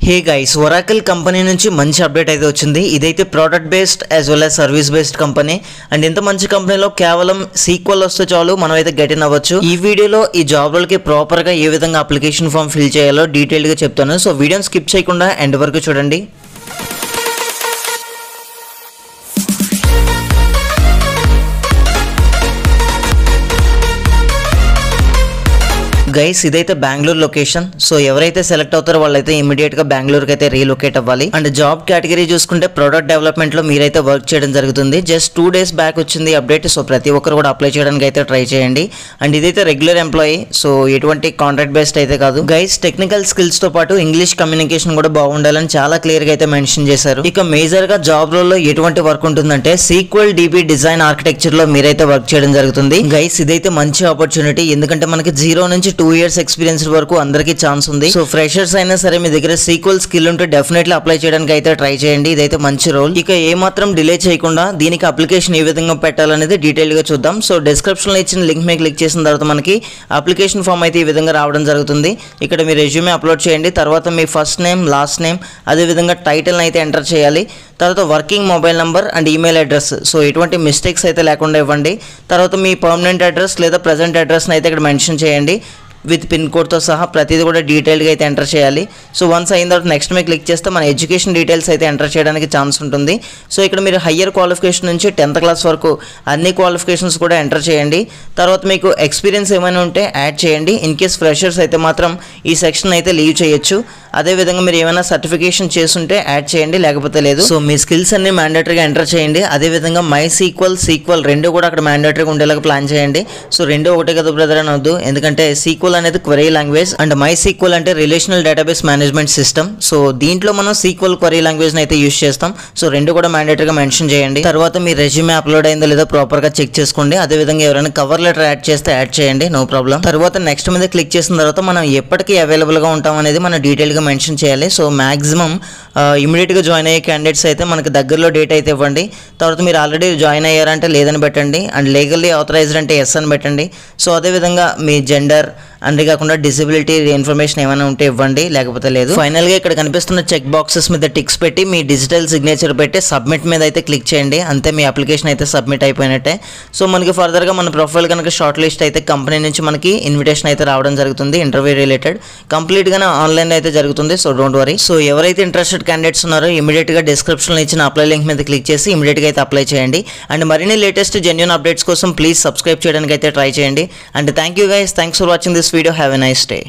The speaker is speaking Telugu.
హే గైస్, ఒరాకిల్ కంపెనీ నుంచి మంచి అప్డేట్ అయితే వచ్చింది. ఇదైతే product based as well as service based company. And ఇంత మంచి కంపెనీలో కేవలం సీక్వెల్ వస్తే చాలు మనం అయితే గెట్ ఇన్ అవ్వచ్చు. ఈ వీడియోలో ఈ జాబ్ రోల్కి ప్రాపర్ గా ఏ విధంగా అప్లికేషన్ ఫామ్ ఫిల్ చేయాలో డీటెయిల్ గా చెప్తాను. సో వీడియోని స్కిప్ చేయకుండా ఎండ్ వరకు చూడండి. గైస్, ఇదైతే బెంగళూరు లొకేషన్. సో ఎవరైతే సెలెక్ట్ అవుతారో వాళ్ళైతే ఇమీడియట్ గా బెంగళూరుకి అయితే రీలొకేట్ అవ్వాలి. అండ్ జాబ్ కేటగిరీ చూసుకుంటే ప్రొడక్ట్ డెవలప్మెంట్ లో మీరైతే వర్క్ చేయడం జరుగుతుంది. జస్ట్ 2 days బ్యాక్ వచ్చింది అప్డేట్. సో ప్రతి ఒక్కరు కూడా అప్లై చేయడానికి అయితే ట్రై చేయండి. అండ్ ఇదైతే రెగ్యులర్ ఎంప్లాయీ, సో ఎటువంటి కాంట్రాక్ట్ బేస్డ్ అయితే కాదు. గైస్, టెక్నికల్ స్కిల్స్ తో పాటు ఇంగ్లీష్ కమ్యూనికేషన్ కూడా బాగుండాలని చాలా క్లియర్ గా అయితే మెన్షన్ చేశారు. ఇక మేజర్ గా జాబ్ రోల్ లో ఎటువంటి వర్క్ ఉంటుందంటే సీక్వెల్ DB డిజైన్ ఆర్కిటెక్చర్ లో మీరైతే వర్క్ చేయడం జరుగుతుంది. గైస్, ఇదైతే మంచి ఆపర్చునిటీ, ఎందుకంటే మనకి 0 నుంచి 2 years ఎక్స్పీరియన్స్ వరకు అందరికీ ఛాన్స్ ఉంది. సో ఫ్రెషర్స్ అయినా సరే మీ దగ్గర సీక్వెల్ స్కిల్ ఉంటే డెఫినెట్లీ అప్లై చేయడానికి అయితే ట్రై చేయండి. ఇదైతే మంచి రోల్. ఇక ఏ మాత్రం డిలే చేయకుండా దీనికి అప్లికేషన్ ఏ విధంగా పెట్టాలనేది డీటెయిల్ గా చూద్దాం. సో డిస్క్రిప్షన్ లో ఇచ్చిన లింక్ మీద క్లిక్ చేసిన తర్వాత మనకి అప్లికేషన్ ఫామ్ అయితే ఈ విధంగా రావడం జరుగుతుంది. ఇక్కడ మీ రెజ్యూమే అప్లోడ్ చేయండి. తర్వాత మీ ఫస్ట్ నేమ్, లాస్ట్ నేమ్, అదే విధంగా టైటిల్ అయితే ఎంటర్ చేయాలి. తర్వాత working mobile number and email address, so ఎటువంటి మిస్టేక్స్ అయితే లేకుండా ఇవ్వండి. తర్వాత మీ పర్మనెంట్ అడ్రస్ లేదా ప్రజెంట్ అడ్రస్ని అయితే ఇక్కడ మెన్షన్ చేయండి. విత్ పిన్ కోడ్తో సహా ప్రతిదీ కూడా డీటెయిల్గా అయితే ఎంటర్ చేయాలి. సో వన్స్ అయిన తర్వాత నెక్స్ట్ మీద క్లిక్ చేస్తే మన ఎడ్యుకేషన్ డీటెయిల్స్ అయితే ఎంటర్ చేయడానికి ఛాన్స్ ఉంటుంది. సో ఇక్కడ మీరు హయ్యర్ క్వాలిఫికేషన్ నుంచి 10th క్లాస్ వరకు అన్ని క్వాలిఫికేషన్స్ కూడా ఎంటర్ చేయండి. తర్వాత మీకు ఎక్స్పీరియన్స్ ఏమైనా ఉంటే యాడ్ చేయండి. ఇన్ కేస్ ఫ్రెషర్స్ అయితే మాత్రం ఈ సెక్షన్ అయితే లీవ్ చేయొచ్చు. అదేవిధంగా మీరు ఏమైనా సర్టిఫికేషన్ చేస్తుంటే యాడ్ చేయండి, లేకపోతే లేదు. సో మీ స్కిల్స్ అన్ని మ్యాండేటరీగా ఎంటర్ చేయండి. అదేవిధంగా మై సీక్వెల్ రెండు కూడా అక్కడ మ్యాండేటరీగా ఉండేలాగా ప్లాన్ చేయండి. సో రెండు ఒకటే కదా బ్రదర్ అని వద్దు, ఎందుకంటే సీక్వెల్ అనేది query language and MySQL అంటే relational database management system. So దీంట్లో మనం సీక్వెల్ క్వరీ లాంగ్వేజ్ అయితే యూస్ చేస్తాం. సో రెండు కూడా మ్యాండేటరీగా మెన్షన్ చేయండి. తర్వాత మీ రెజ్యూమే అప్లోడ్ అయిందో లేదో ప్రాపర్ గా చెక్ చేసుకోండి. అదేవిధంగా ఎవరైనా కవర్ లెటర్ యాడ్ చేస్తే యాడ్ చేయండి, నో ప్రాబ్లం. తర్వాత నెక్స్ట్ మీద క్లిక్ చేసిన తర్వాత మనం ఎప్పటికీ అవైలబుల్ గా ఉంటాం అనేది మనం డీటెయిల్ గా మెన్షన్ చేయాలి. సో మాక్సిమం ఇమీడియట్ గా జాయిన్ అయ్యే క్యాండిడేట్స్ అయితే మనకి దగ్గరలో డేట్ అయితే ఇవ్వండి. తర్వాత మీరు ఆల్రెడీ జాయిన్ అయ్యారంటే లేదని పెట్టండి. అండ్ లీగల్లీ ఆథరైజ్డ్ అంటే ఎస్ అని పెట్టండి. సో అదేవిధంగా మీ జెండర్ అంతేకాకుండా డిసబిలిటీ ఇన్ఫర్మేషన్ ఏమైనా ఉంటే ఇవ్వండి, లేకపోతే లేదు. ఫైనల్ గా ఇక్కడ కనిపిస్తున్న చెక్ బాక్సెస్ మీద టిక్స్ పెట్టి మీ డిజిటల్ సిగ్నేచర్ పెట్టి సబ్మిట్ మీద అయితే క్లిక్ చేయండి. అంతే, మీ అప్లికేషన్ అయితే సబ్మిట్ అయిపోయినట్టే. సో మనకి ఫర్దర్ గా మన ప్రొఫైల్ కనుక షార్ట్ లిస్ట్ అయితే కంపెనీ నుంచి మనకి ఇన్విటేషన్ అయితే రావడం జరుగుతుంది. ఇంటర్వ్యూ రిలేటెడ్ కంప్లీట్ గా ఆన్లైన్ అయితే జరుగుతుంది. So don't worry. సో ఎవరైతే ఇంట్రెస్టెడ్ క్యాండిడేట్స్ ఉన్నారో ఇమీడియట్ గా డిస్క్రిప్షన్ లో ఇచ్చిన అప్లై లింక్ మీద క్లిక్ చేసి ఇమీడియట్ గా అయితే అప్లై చేయండి. అండ్ మరిన్ని లేటెస్ట్ జెన్యూన్ అప్డేట్స్ కోసం ప్లీజ్ సబ్స్క్రైబ్ చేయడానికి అయితే ట్రై చేయండి. And thank you guys, thanks for watching this video. Have a nice day.